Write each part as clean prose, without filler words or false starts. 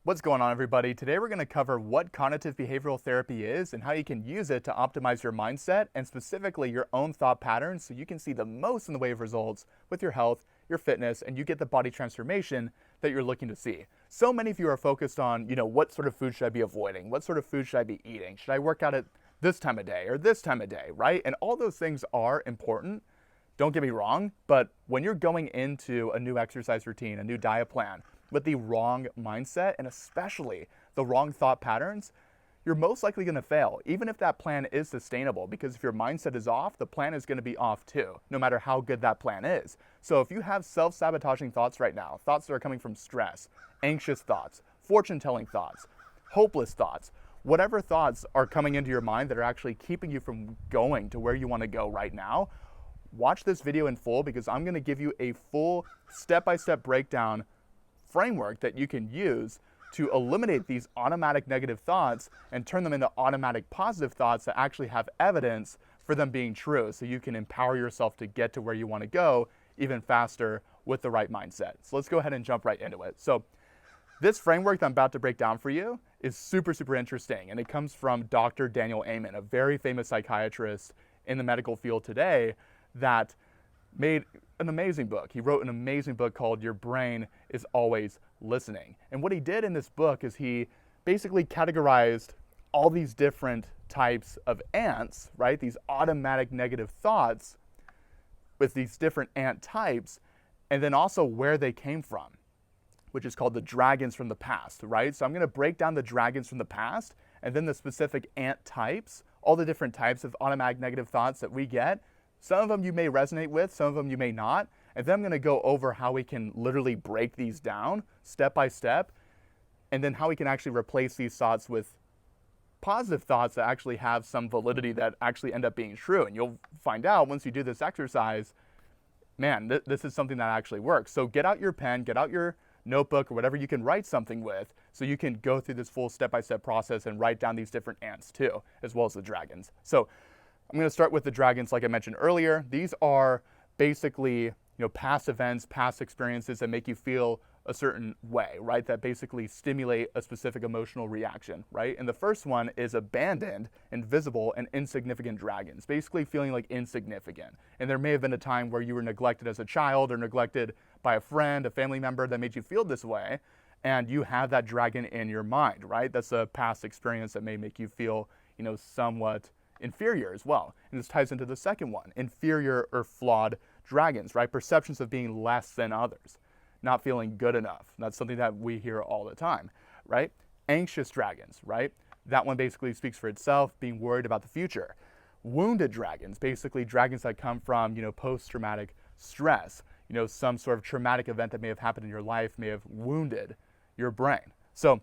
What's going on, everybody? Today we're going to cover what cognitive behavioral therapy is and how you can use it to optimize your mindset and specifically your own thought patterns so you can see the most in the way of results with your health, your fitness, and you get the body transformation that you're looking to see. So many of you are focused on, what sort of food should I be avoiding? What sort of food should I be eating? Should I work out at this time of day or this time of day, right? And all those things are important. Don't get me wrong, but when you're going into a new exercise routine, a new diet plan, with the wrong mindset and especially the wrong thought patterns, you're most likely going to fail, even if that plan is sustainable, because if your mindset is off, the plan is going to be off too, no matter how good that plan is. So if you have self-sabotaging thoughts right now, thoughts that are coming from stress, anxious thoughts, fortune-telling thoughts, hopeless thoughts, whatever thoughts are coming into your mind that are actually keeping you from going to where you want to go right now, watch this video in full because I'm going to give you a full step-by-step breakdown framework that you can use to eliminate these automatic negative thoughts and turn them into automatic positive thoughts that actually have evidence for them being true, so you can empower yourself to get to where you want to go even faster with the right mindset. So let's go ahead and jump right into it. So this framework that I'm about to break down for you is super, super interesting, and it comes from Dr. Daniel Amen, a very famous psychiatrist in the medical field today that made an amazing book. He wrote an amazing book called Your Brain is Always Listening. And what he did in this book is he basically categorized all these different types of ants, right? These automatic negative thoughts with these different ant types, and then also where they came from, which is called the dragons from the past, right? So I'm going to break down the dragons from the past and then the specific ant types, all the different types of automatic negative thoughts that we get. Some of them you may resonate with, some of them you may not. And then I'm going to go over how we can literally break these down step by step, and then how we can actually replace these thoughts with positive thoughts that actually have some validity that actually end up being true. And you'll find out once you do this exercise, man, this is something that actually works. So get out your pen, get out your notebook or whatever you can write something with so you can go through this full step-by-step process and write down these different ants too, as well as the dragons. So I'm going to start with the dragons like I mentioned earlier. These are basically, past events, past experiences that make you feel a certain way, right? That basically stimulate a specific emotional reaction, right? And the first one is abandoned, invisible, and insignificant dragons, basically feeling like insignificant. And there may have been a time where you were neglected as a child or neglected by a friend, a family member that made you feel this way, and you have that dragon in your mind, right? That's a past experience that may make you feel, somewhat inferior as well. And this ties into the second one, inferior or flawed dragons, right? Perceptions of being less than others, not feeling good enough. That's something that we hear all the time, right? Anxious dragons, right? That one basically speaks for itself, being worried about the future. Wounded dragons, basically dragons that come from, post-traumatic stress, some sort of traumatic event that may have happened in your life may have wounded your brain. So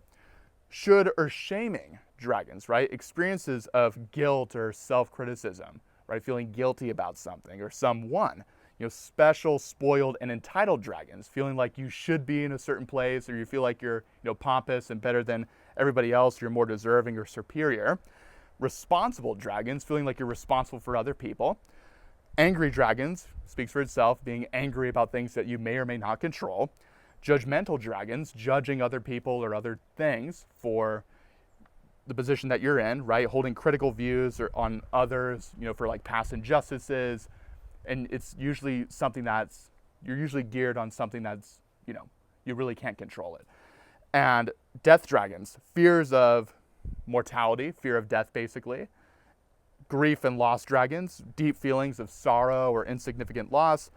should or shaming dragons, right? Experiences of guilt or self-criticism, right? Feeling guilty about something or someone. Special, spoiled, and entitled dragons, feeling like you should be in a certain place or you feel like you're, pompous and better than everybody else, you're more deserving or superior. Responsible dragons, feeling like you're responsible for other people. Angry dragons, speaks for itself, being angry about things that you may or may not control. Judgmental dragons, judging other people or other things for the position that you're in, right? Holding critical views or on others, for like past injustices. And it's usually something you're usually geared on something that's, you really can't control it. And death dragons, fears of mortality, fear of death basically. Grief and loss dragons, deep feelings of sorrow or insignificant loss.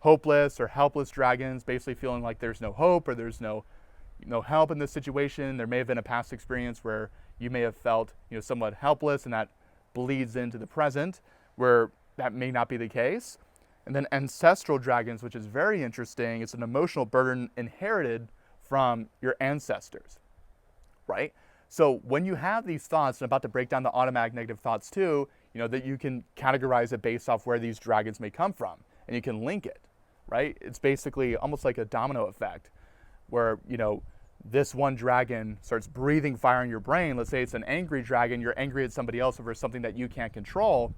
Hopeless or helpless dragons, basically feeling like there's no hope or there's no help in this situation. There may have been a past experience where you may have felt, somewhat helpless, and that bleeds into the present where that may not be the case. And then ancestral dragons, which is very interesting. It's an emotional burden inherited from your ancestors, right? So when you have these thoughts, and I'm about to break down the automatic negative thoughts too, that you can categorize it based off where these dragons may come from, and you can link it, right? It's basically almost like a domino effect where, this one dragon starts breathing fire in your brain. Let's say it's an angry dragon. You're angry at somebody else over something that you can't control.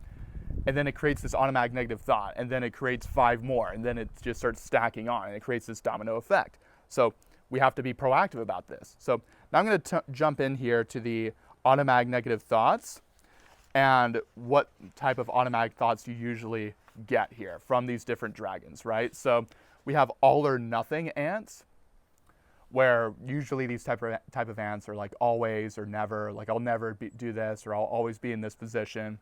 And then it creates this automatic negative thought. And then it creates 5 more. And then it just starts stacking on. And it creates this domino effect. So we have to be proactive about this. So now I'm going to jump in here to the automatic negative thoughts and what type of automatic thoughts you usually get here from these different dragons, right? So we have all or nothing ants, where usually these type of ants are like always or never, like I'll never do this, or I'll always be in this position.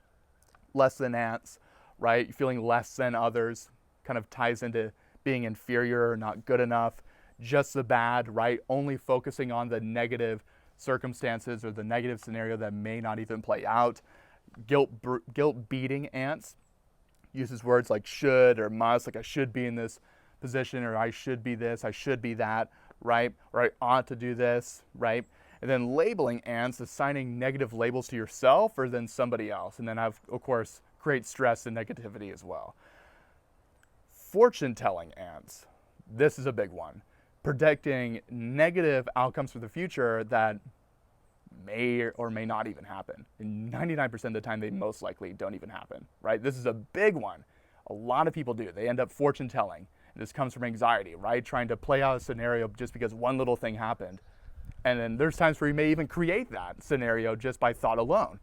Less than ants, right? Feeling less than others kind of ties into being inferior or not good enough. Just the bad, right? Only focusing on the negative circumstances or the negative scenario that may not even play out. Guilt beating ants uses words like should or must, like I should be in this position, or I should be this, I should be that, right? Or I ought to do this, right? And then labeling ants, assigning negative labels to yourself or then somebody else. And then of course, create stress and negativity as well. Fortune telling ants, this is a big one. Predicting negative outcomes for the future that may or may not even happen. And 99% of the time, they most likely don't even happen, right? This is a big one. A lot of people do. They end up fortune telling. This comes from anxiety, right? Trying to play out a scenario just because one little thing happened. And then there's times where you may even create that scenario just by thought alone.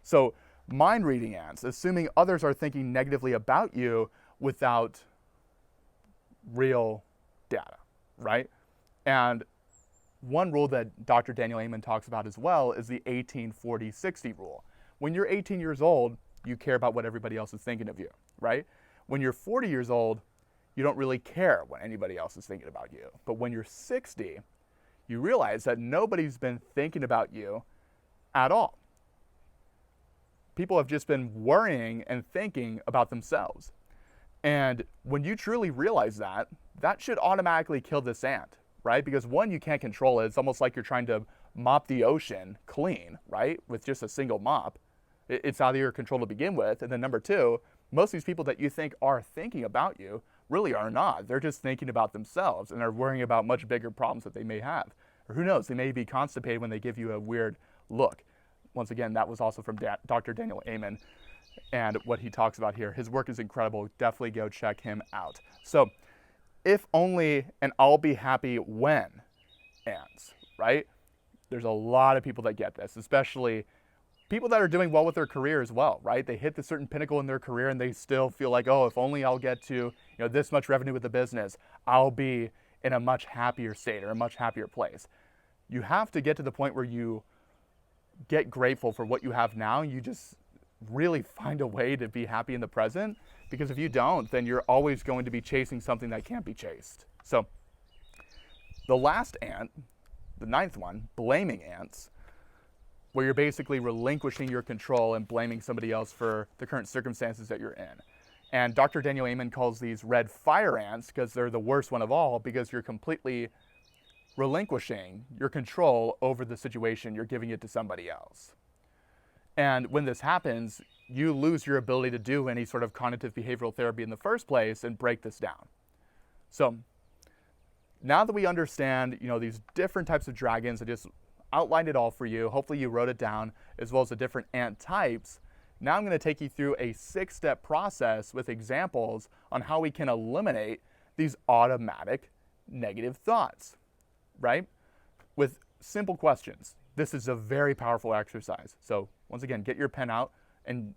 So mind reading ants, assuming others are thinking negatively about you without real data, right? And one rule that Dr. Daniel Amen talks about as well is the 18-40-60 rule. When you're 18 years old, you care about what everybody else is thinking of you, right? When you're 40 years old, you don't really care what anybody else is thinking about you. But when you're 60, you realize that nobody's been thinking about you at all. People have just been worrying and thinking about themselves. And when you truly realize that, that should automatically kill this ant, right? Because one, you can't control it. It's almost like you're trying to mop the ocean clean, right? With just a single mop. It's out of your control to begin with. And then number two, most of these people that you think are thinking about you really are not. They're just thinking about themselves and are worrying about much bigger problems that they may have. Or who knows, they may be constipated when they give you a weird look. Once again, that was also from Dr. Daniel Amen and what he talks about here. His work is incredible. Definitely go check him out. So, if only and I'll be happy when ants, right? There's a lot of people that get this, especially people that are doing well with their career as well, right? They hit the certain pinnacle in their career and they still feel like, oh, if only I'll get to this much revenue with the business, I'll be in a much happier state or a much happier place. You have to get to the point where you get grateful for what you have now. You just really find a way to be happy in the present, because if you don't, then you're always going to be chasing something that can't be chased. So the last ant, the ninth one, blaming ants, where you're basically relinquishing your control and blaming somebody else for the current circumstances that you're in. And Dr. Daniel Amen calls these red fire ants because they're the worst one of all, because you're completely relinquishing your control over the situation. You're giving it to somebody else. And when this happens, you lose your ability to do any sort of cognitive behavioral therapy in the first place and break this down. So now that we understand, these different types of dragons, I just outlined it all for you. Hopefully you wrote it down, as well as the different ant types. Now I'm going to take you through a 6-step process with examples on how we can eliminate these automatic negative thoughts, right? With simple questions. This is a very powerful exercise. So once again, get your pen out and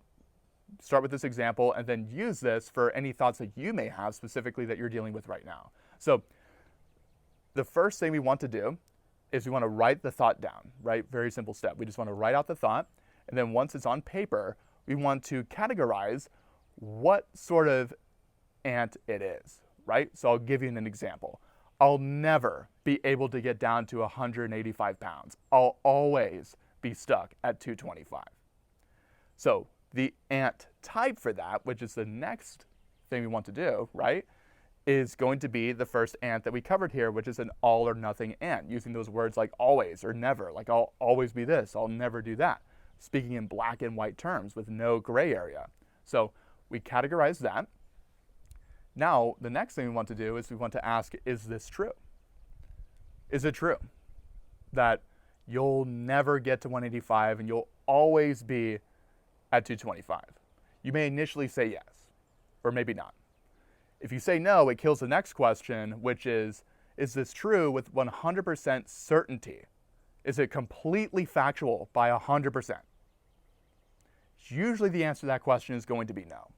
start with this example, and then use this for any thoughts that you may have specifically that you're dealing with right now. So the first thing we want to do is we want to write the thought down, right? Very simple step. We just want to write out the thought, and then once it's on paper, we want to categorize what sort of ant it is, right? So I'll give you an example. I'll never be able to get down to 185 pounds. I'll always be stuck at 225. So the ant type for that, which is the next thing we want to do, right, is going to be the first ant that we covered here, which is an all or nothing ant, using those words like always or never, like I'll always be this, I'll never do that, speaking in black and white terms with no gray area. So we categorize that. Now, the next thing we want to do is we want to ask, is this true? Is it true that you'll never get to 185 and you'll always be at 225? You may initially say yes, or maybe not. If you say no, it kills the next question, which is Is this true with 100% certainty? Is it completely factual by 100%? Usually the answer to that question is going to be no.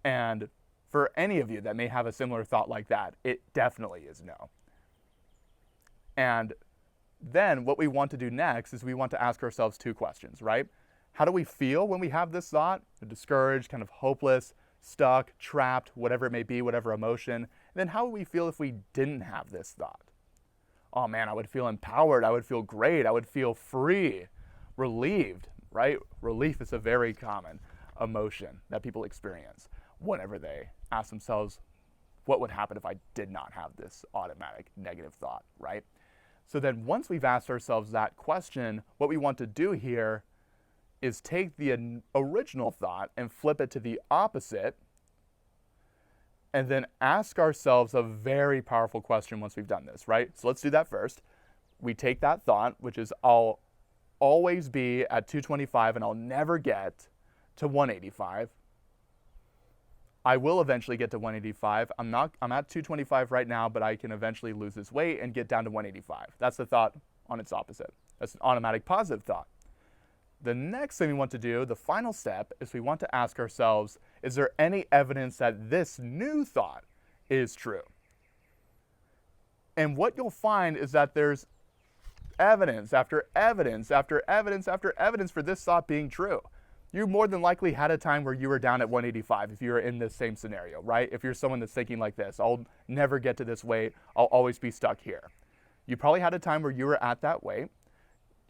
And for any of you that may have a similar thought like that, it definitely is no. And then what we want to do next is we want to ask ourselves two questions, right? How do we feel when we have this thought? Discouraged, kind of hopeless, stuck, trapped, whatever it may be, whatever emotion. And then how would we feel if we didn't have this thought? Oh man, I would feel empowered. I would feel great. I would feel free, relieved, right? Relief is a very common emotion that people experience whenever they ask themselves, what would happen if I did not have this automatic negative thought, right? So then once we've asked ourselves that question, what we want to do here is take the original thought and flip it to the opposite, and then ask ourselves a very powerful question once we've done this, right? So let's do that first. We take that thought, which is I'll always be at 225 and I'll never get to 185. I will eventually get to 185. I'm at 225 right now, but I can eventually lose this weight and get down to 185. That's the thought on its opposite. That's an automatic positive thought. The next thing we want to do, the final step, is we want to ask ourselves, is there any evidence that this new thought is true? And what you'll find is that there's evidence after evidence after evidence after evidence for this thought being true. You more than likely had a time where you were down at 185 if you were in this same scenario, right? If you're someone that's thinking like this, I'll never get to this weight, I'll always be stuck here. You probably had a time where you were at that weight.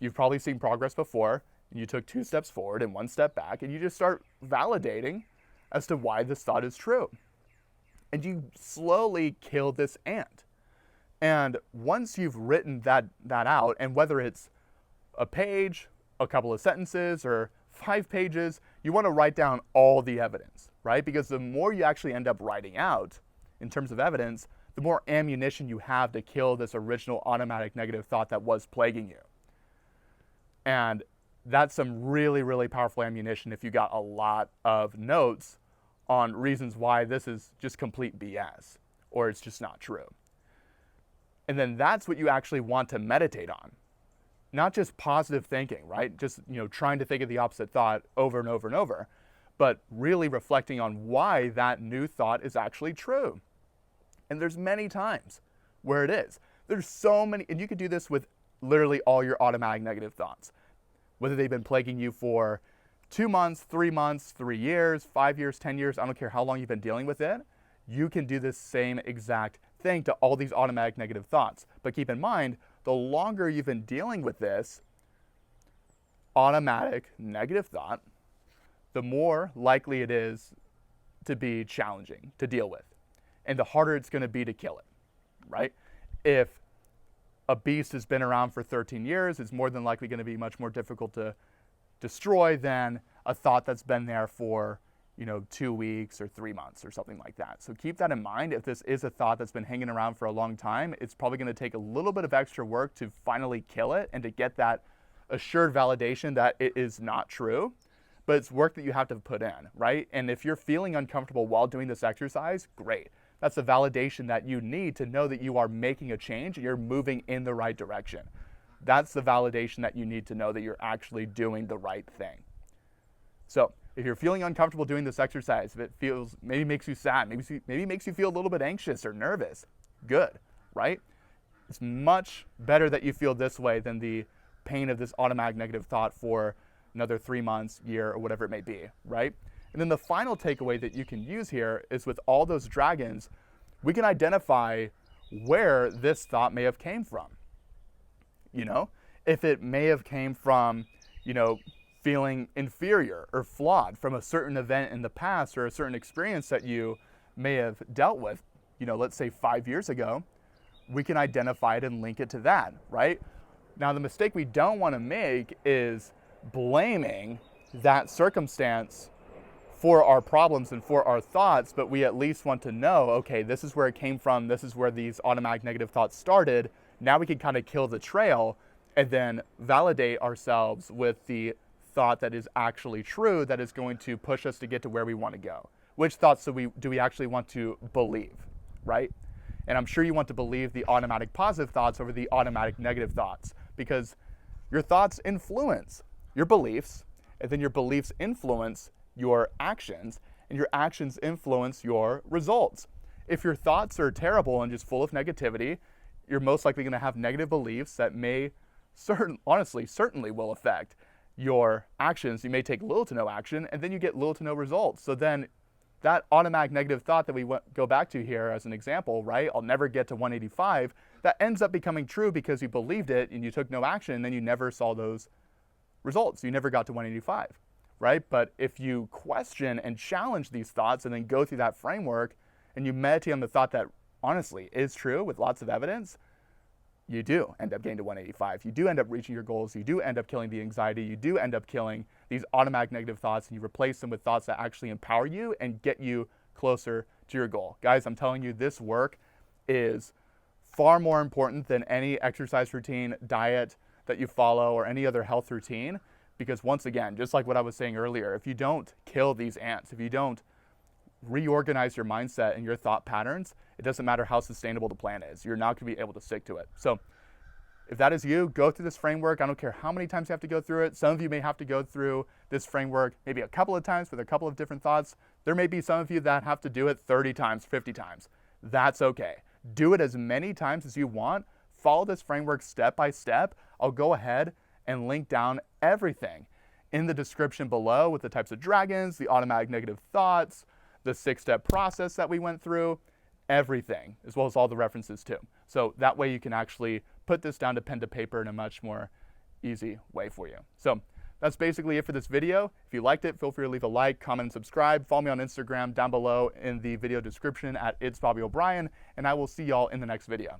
You've probably seen progress before. You took 2 steps forward and 1 step back, and you just start validating as to why this thought is true. And you slowly kill this ant. And once you've written that out, and whether it's a page, a couple of sentences, or 5 pages, you want to write down all the evidence, right? Because the more you actually end up writing out in terms of evidence, the more ammunition you have to kill this original automatic negative thought that was plaguing you. And that's some really, really powerful ammunition if you got a lot of notes on reasons why this is just complete BS or it's just not true. And then that's what you actually want to meditate on. Not just positive thinking, right? Just, trying to think of the opposite thought over and over and over, but really reflecting on why that new thought is actually true. And there's many times where it is. There's so many, and you could do this with literally all your automatic negative thoughts. Whether they've been plaguing you for 2 months, 3 months, 3 years, 5 years, 10 years, I don't care how long you've been dealing with it, you can do this same exact thing to all these automatic negative thoughts. But keep in mind, the longer you've been dealing with this automatic negative thought, the more likely it is to be challenging to deal with. And the harder it's going to be to kill it, right? If a beast has been around for 13 years, it's more than likely going to be much more difficult to destroy than a thought that's been there for 2 weeks or 3 months or something like that. So keep that in mind. If this is a thought that's been hanging around for a long time, it's probably going to take a little bit of extra work to finally kill it and to get that assured validation that it is not true. But it's work that you have to put in, right? And if you're feeling uncomfortable while doing this exercise, great. That's the validation that you need to know that you are making a change and you're moving in the right direction. That's the validation that you need to know that you're actually doing the right thing. So if you're feeling uncomfortable doing this exercise, if it maybe makes you sad, maybe makes you feel a little bit anxious or nervous, good, right? It's much better that you feel this way than the pain of this automatic negative thought for another 3 months, year, or whatever it may be, right? And then the final takeaway that you can use here is with all those dragons, we can identify where this thought may have came from. If it may have came from, feeling inferior or flawed from a certain event in the past or a certain experience that you may have dealt with, let's say 5 years ago, we can identify it and link it to that, right? Now, the mistake we don't want to make is blaming that circumstance for our problems and for our thoughts, but we at least want to know, okay, this is where it came from, this is where these automatic negative thoughts started. Now we can kind of kill the trail and then validate ourselves with the thought that is actually true, that is going to push us to get to where we want to go. Which thoughts do we actually want to believe, right? And I'm sure you want to believe the automatic positive thoughts over the automatic negative thoughts, because your thoughts influence your beliefs, and then your beliefs influence your actions, and your actions influence your results. If your thoughts are terrible and just full of negativity, you're most likely going to have negative beliefs that may certainly will affect your actions. You may take little to no action, and then you get little to no results. So then that automatic negative thought that we go back to here as an example, right? I'll never get to 185. That ends up becoming true because you believed it and you took no action, and then you never saw those results. You never got to 185, right? But if you question and challenge these thoughts and then go through that framework and you meditate on the thought that honestly is true with lots of evidence, you do end up getting to 185. You do end up reaching your goals. You do end up killing the anxiety. You do end up killing these automatic negative thoughts, and you replace them with thoughts that actually empower you and get you closer to your goal. Guys, I'm telling you, this work is far more important than any exercise routine, diet that you follow, or any other health routine. Because once again, just like what I was saying earlier, if you don't kill these ants, if you don't reorganize your mindset and your thought patterns, it doesn't matter how sustainable the plan is. You're not going to be able to stick to it. So if that is you, go through this framework. I don't care how many times you have to go through it. Some of you may have to go through this framework maybe a couple of times with a couple of different thoughts. There may be some of you that have to do it 30 times, 50 times. That's okay. Do it as many times as you want. Follow this framework step by step. I'll go ahead and link down everything in the description below with the types of dragons, the automatic negative thoughts, the 6-step process that we went through, everything, as well as all the references too. So that way you can actually put this down to pen to paper in a much more easy way for you. So that's basically it for this video. If you liked it, feel free to leave a like, comment, and subscribe. Follow me on Instagram down below in the video description at itsbobbyobrien, and I will see y'all in the next video.